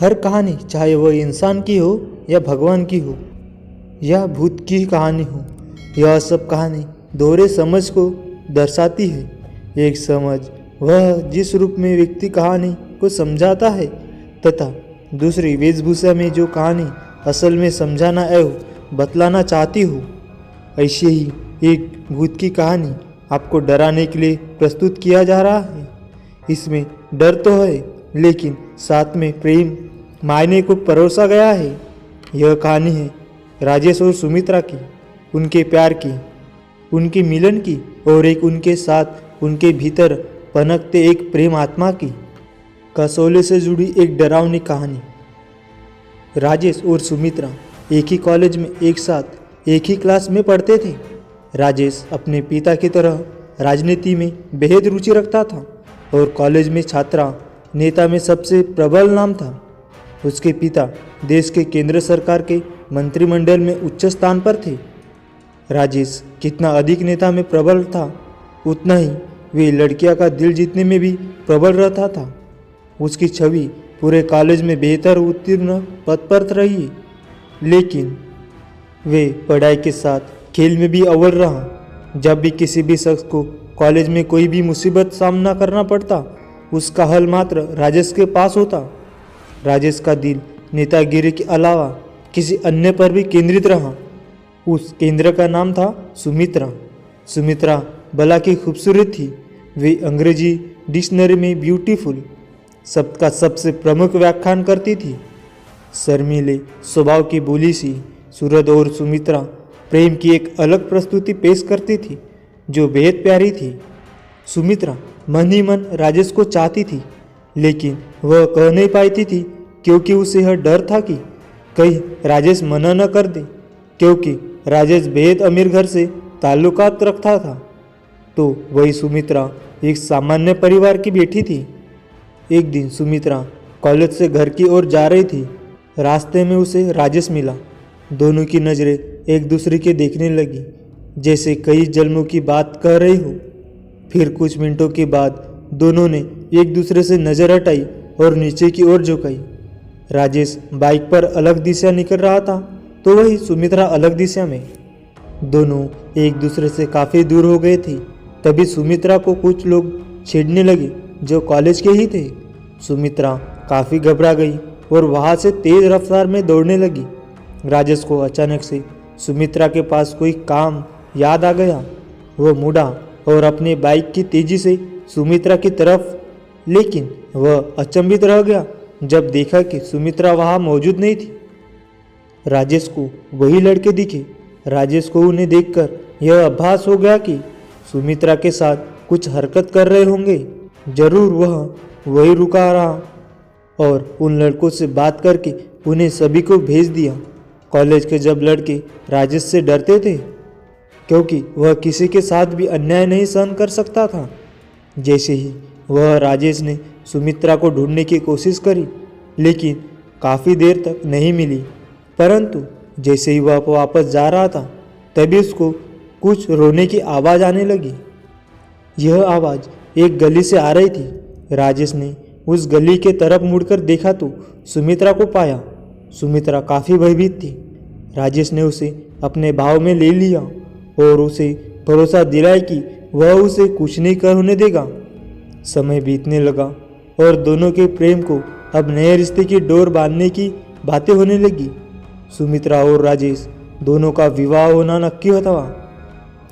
हर कहानी, चाहे वह इंसान की हो या भगवान की हो या भूत की कहानी हो, यह सब कहानी दोहरे समझ को दर्शाती है। एक समझ वह जिस रूप में व्यक्ति कहानी को समझाता है तथा दूसरी वेशभूषा में जो कहानी असल में समझाना एवं बतलाना चाहती हो। ऐसे ही एक भूत की कहानी आपको डराने के लिए प्रस्तुत किया जा रहा है। इसमें डर तो है, लेकिन साथ में प्रेम मायने को परोसा गया है। यह कहानी है राजेश और सुमित्रा की, उनके प्यार की, उनके मिलन की और एक उनके साथ उनके भीतर पनकते एक प्रेम आत्मा की। कसौले से जुड़ी एक डरावनी कहानी। राजेश और सुमित्रा एक ही कॉलेज में एक साथ एक ही क्लास में पढ़ते थे। राजेश अपने पिता की तरह राजनीति में बेहद रुचि रखता था और कॉलेज में छात्रा नेता में सबसे प्रबल नाम था। उसके पिता देश के केंद्र सरकार के मंत्रिमंडल में उच्च स्थान पर थे। राजेश कितना अधिक नेता में प्रबल था, उतना ही वे लड़कियां का दिल जीतने में भी प्रबल रहता था। उसकी छवि पूरे कॉलेज में बेहतर उत्तीर्ण पद पर रही, लेकिन वे पढ़ाई के साथ खेल में भी अव्वल रहा। जब भी किसी भी शख्स को कॉलेज में कोई भी मुसीबत सामना करना पड़ता, उसका हल मात्र राजेश के पास होता। राजेश का दिल नेतागिरी के अलावा किसी अन्य पर भी केंद्रित रहा। उस केंद्र का नाम था सुमित्रा। सुमित्रा भला की खूबसूरत थी। वे अंग्रेजी डिक्शनरी में ब्यूटीफुल शब्द का सबसे प्रमुख व्याख्यान करती थी। शर्मीले स्वभाव की बोली सी सूरत और सुमित्रा प्रेम की एक अलग प्रस्तुति पेश करती थी जो बेहद प्यारी थी। सुमित्रा मन ही मन राजेश को चाहती थी, लेकिन वह कह नहीं पाती थी क्योंकि उसे यह डर था कि कहीं राजेश मना न कर दे, क्योंकि राजेश बेहद अमीर घर से ताल्लुकात रखता था। तो वही सुमित्रा एक सामान्य परिवार की बेटी थी। एक दिन सुमित्रा कॉलेज से घर की ओर जा रही थी। रास्ते में उसे राजेश मिला। दोनों की नज़रें एक दूसरे के देखने लगी, जैसे कई जन्मों की बात कह रही हो। फिर कुछ मिनटों के बाद दोनों ने एक दूसरे से नज़र हटाई और नीचे की ओर झुकाई। राजेश बाइक पर अलग दिशा निकल रहा था, तो वही सुमित्रा अलग दिशा में। दोनों एक दूसरे से काफ़ी दूर हो गए थे। तभी सुमित्रा को कुछ लोग छेड़ने लगे जो कॉलेज के ही थे। सुमित्रा काफ़ी घबरा गई और वहाँ से तेज रफ्तार में दौड़ने लगी। राजेश को अचानक से सुमित्रा के पास कोई काम याद आ गया। वह मुड़ा और अपनी बाइक की तेजी से सुमित्रा की तरफ, लेकिन वह अचंभित रह गया जब देखा कि सुमित्रा वहाँ मौजूद नहीं थी। राजेश को वही लड़के दिखे। राजेश को उन्हें देखकर यह आभास हो गया कि सुमित्रा के साथ कुछ हरकत कर रहे होंगे। जरूर वह वही रुका रहा और उन लड़कों से बात करके उन्हें सभी को भेज दिया। कॉलेज के जब लड़के राजेश से डरते थे, क्योंकि वह किसी के साथ भी अन्याय नहीं सहन कर सकता था। जैसे ही वह राजेश ने सुमित्रा को ढूंढने की कोशिश करी, लेकिन काफ़ी देर तक नहीं मिली। परंतु जैसे ही वह वापस जा रहा था, तभी उसको कुछ रोने की आवाज़ आने लगी। यह आवाज़ एक गली से आ रही थी। राजेश ने उस गली के तरफ मुड़कर देखा तो सुमित्रा को पाया। सुमित्रा काफ़ी भयभीत थी। राजेश ने उसे अपने भाव में ले लिया और उसे भरोसा दिलाया कि वह उसे कुछ नहीं कर होने देगा। समय बीतने लगा और दोनों के प्रेम को अब नए रिश्ते की डोर बांधने की बातें होने लगी। सुमित्रा और राजेश दोनों का विवाह होना नक्की होता हुआ।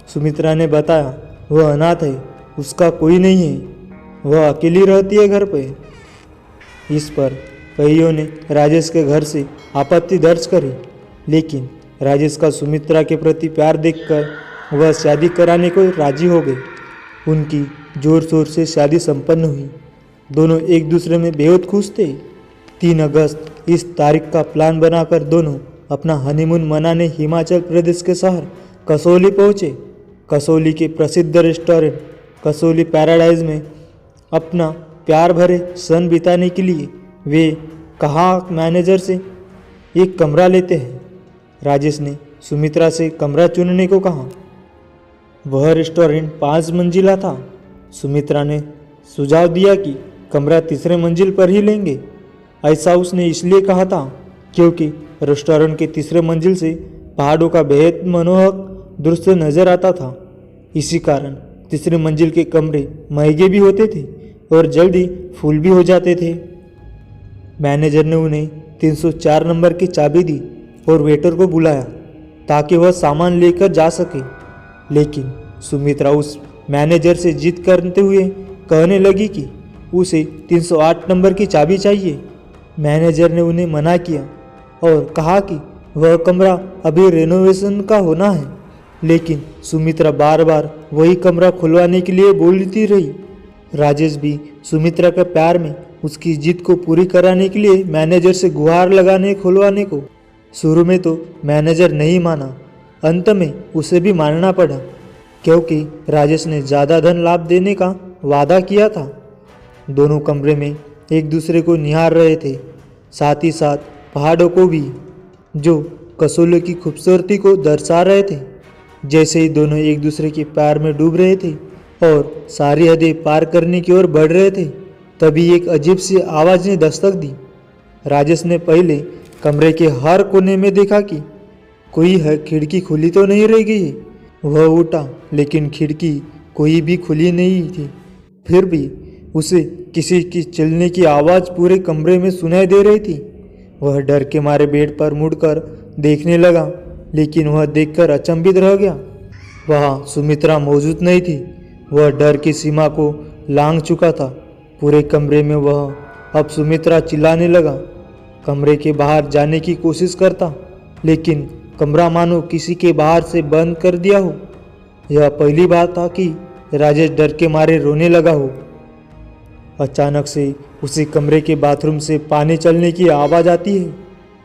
सुमित्रा ने बताया वह अनाथ है, उसका कोई नहीं है, वह अकेली रहती है घर पे। इस पर कईयों ने राजेश के घर से आपत्ति दर्ज करी, लेकिन राजेश का सुमित्रा के प्रति प्यार देखकर वह शादी कराने को राजी हो गए। उनकी जोर शोर से शादी संपन्न हुई। दोनों एक दूसरे में बेहद खुश थे। 3 अगस्त इस तारीख का प्लान बनाकर दोनों अपना हनीमून मनाने हिमाचल प्रदेश के शहर कसौली पहुँचे। कसौली के प्रसिद्ध रेस्टोरेंट कसौली पैराडाइज में अपना प्यार भरे क्षण बिताने के लिए वे कहाँ मैनेजर से एक कमरा लेते हैं। राजेश ने सुमित्रा से कमरा चुनने को कहा। वह रेस्टोरेंट 5 मंजिला था। सुमित्रा ने सुझाव दिया कि कमरा तीसरे मंजिल पर ही लेंगे। ऐसा उसने इसलिए कहा था क्योंकि रेस्टोरेंट के तीसरे मंजिल से पहाड़ों का बेहद मनोहर दृश्य नजर आता था। इसी कारण तीसरी मंजिल के कमरे महंगे भी होते थे और जल्दी फुल भी हो जाते थे। मैनेजर ने उन्हें 304 नंबर की चाबी दी और वेटर को बुलाया ताकि वह सामान लेकर जा सके। लेकिन सुमित्रा उस मैनेजर से जिद करते हुए कहने लगी कि उसे 308 नंबर की चाबी चाहिए। मैनेजर ने उन्हें मना किया और कहा कि वह कमरा अभी रेनोवेशन का होना है, लेकिन सुमित्रा बार बार वही कमरा खुलवाने के लिए बोलती रही। राजेश भी सुमित्रा के प्यार में उसकी जिद को पूरी कराने के लिए मैनेजर से गुहार लगाने खुलवाने को। शुरू में तो मैनेजर नहीं माना, अंत में उसे भी मानना पड़ा क्योंकि राजेश ने ज़्यादा धन लाभ देने का वादा किया था। दोनों कमरे में एक दूसरे को निहार रहे थे, साथ ही साथ पहाड़ों को भी जो कसौली की खूबसूरती को दर्शा रहे थे। जैसे ही दोनों एक दूसरे के प्यार में डूब रहे थे और सारी हदें पार करने की ओर बढ़ रहे थे, तभी एक अजीब सी आवाज़ ने दस्तक दी। राजेश ने पहले कमरे के हर कोने में देखा कि कोई है, खिड़की खुली तो नहीं रह गई। वह उठा, लेकिन खिड़की कोई भी खुली नहीं थी। फिर भी उसे किसी की चलने की आवाज़ पूरे कमरे में सुनाई दे रही थी। वह डर के मारे बेड पर मुड़कर देखने लगा, लेकिन वह देखकर अचंभित रह गया। वहाँ सुमित्रा मौजूद नहीं थी। वह डर की सीमा को लांघ चुका था। पूरे कमरे में वह अब सुमित्रा चिल्लाने लगा, कमरे के बाहर जाने की कोशिश करता, लेकिन कमरा मानो किसी के बाहर से बंद कर दिया हो। यह पहली बार था कि राजेश डर के मारे रोने लगा हो। अचानक से उसी कमरे के बाथरूम से पानी चलने की आवाज़ आती है।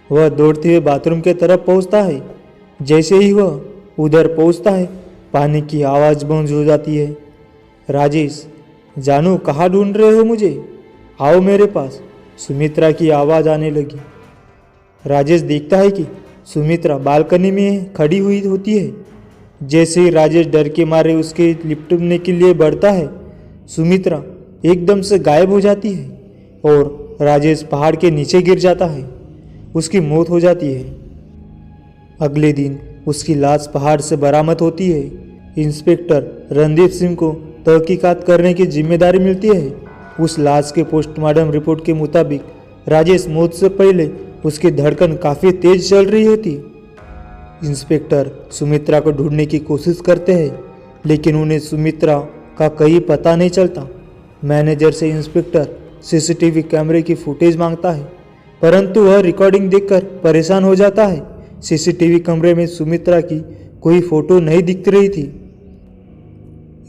वह दौड़ते हुए बाथरूम के तरफ पहुंचता है। जैसे ही वह उधर पहुंचता है, पानी की आवाज़ बंद हो जाती है। राजेश, जानू कहाँ ढूंढ रहे हो मुझे? आओ मेरे पास, सुमित्रा की आवाज़ आने लगी। राजेश देखता है कि सुमित्रा बालकनी में खड़ी हुई होती है। जैसे ही राजेश डर के मारे उसके लिपटने के लिए बढ़ता है, सुमित्रा एकदम से गायब हो जाती है और राजेश पहाड़ के नीचे गिर जाता है। उसकी मौत हो जाती है। अगले दिन उसकी लाश पहाड़ से बरामद होती है। इंस्पेक्टर रणदीप सिंह को तहकीकात करने की जिम्मेदारी मिलती है। उस लाश के पोस्टमार्टम रिपोर्ट के मुताबिक राजेश मौत से पहले उसकी धड़कन काफ़ी तेज चल रही होती। इंस्पेक्टर सुमित्रा को ढूंढने की कोशिश करते हैं, लेकिन उन्हें सुमित्रा का कहीं पता नहीं चलता। मैनेजर से इंस्पेक्टर सीसीटीवी कैमरे की फुटेज मांगता है, परंतु वह रिकॉर्डिंग देखकर परेशान हो जाता है। सीसीटीवी कैमरे में सुमित्रा की कोई फोटो नहीं दिख रही थी।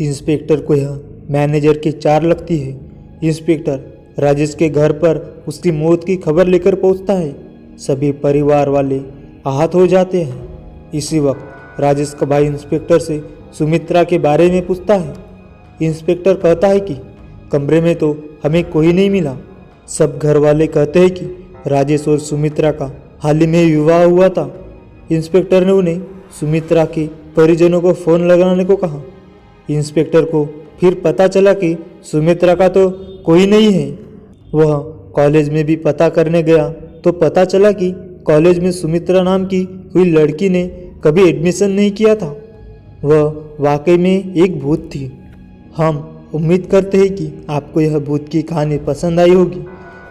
इंस्पेक्टर को यह मैनेजर की चाल लगती है। इंस्पेक्टर राजेश के घर पर उसकी मौत की खबर लेकर पहुंचता है। सभी परिवार वाले आहत हो जाते हैं। इसी वक्त राजेश का भाई इंस्पेक्टर से सुमित्रा के बारे में पूछता है। इंस्पेक्टर कहता है कि कमरे में तो हमें कोई नहीं मिला। सब घर वाले कहते हैं कि राजेश और सुमित्रा का हाल ही में विवाह हुआ था। इंस्पेक्टर ने उन्हें सुमित्रा के परिजनों को फ़ोन लगाने को कहा। इंस्पेक्टर को फिर पता चला कि सुमित्रा का तो कोई नहीं है। वह कॉलेज में भी पता करने गया तो पता चला कि कॉलेज में सुमित्रा नाम की कोई लड़की ने कभी एडमिशन नहीं किया था। वह वाकई में एक भूत थी। हम उम्मीद करते हैं कि आपको यह भूत की कहानी पसंद आई होगी।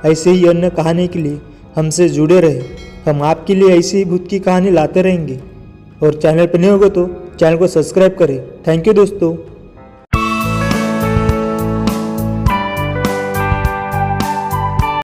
ऐसे ही अन्य कहानी के लिए हमसे जुड़े रहे। हम आपके लिए ऐसी ही भूत की कहानी लाते रहेंगे। और चैनल पर नहीं होगा तो चैनल को सब्सक्राइब करें। थैंक यू दोस्तों।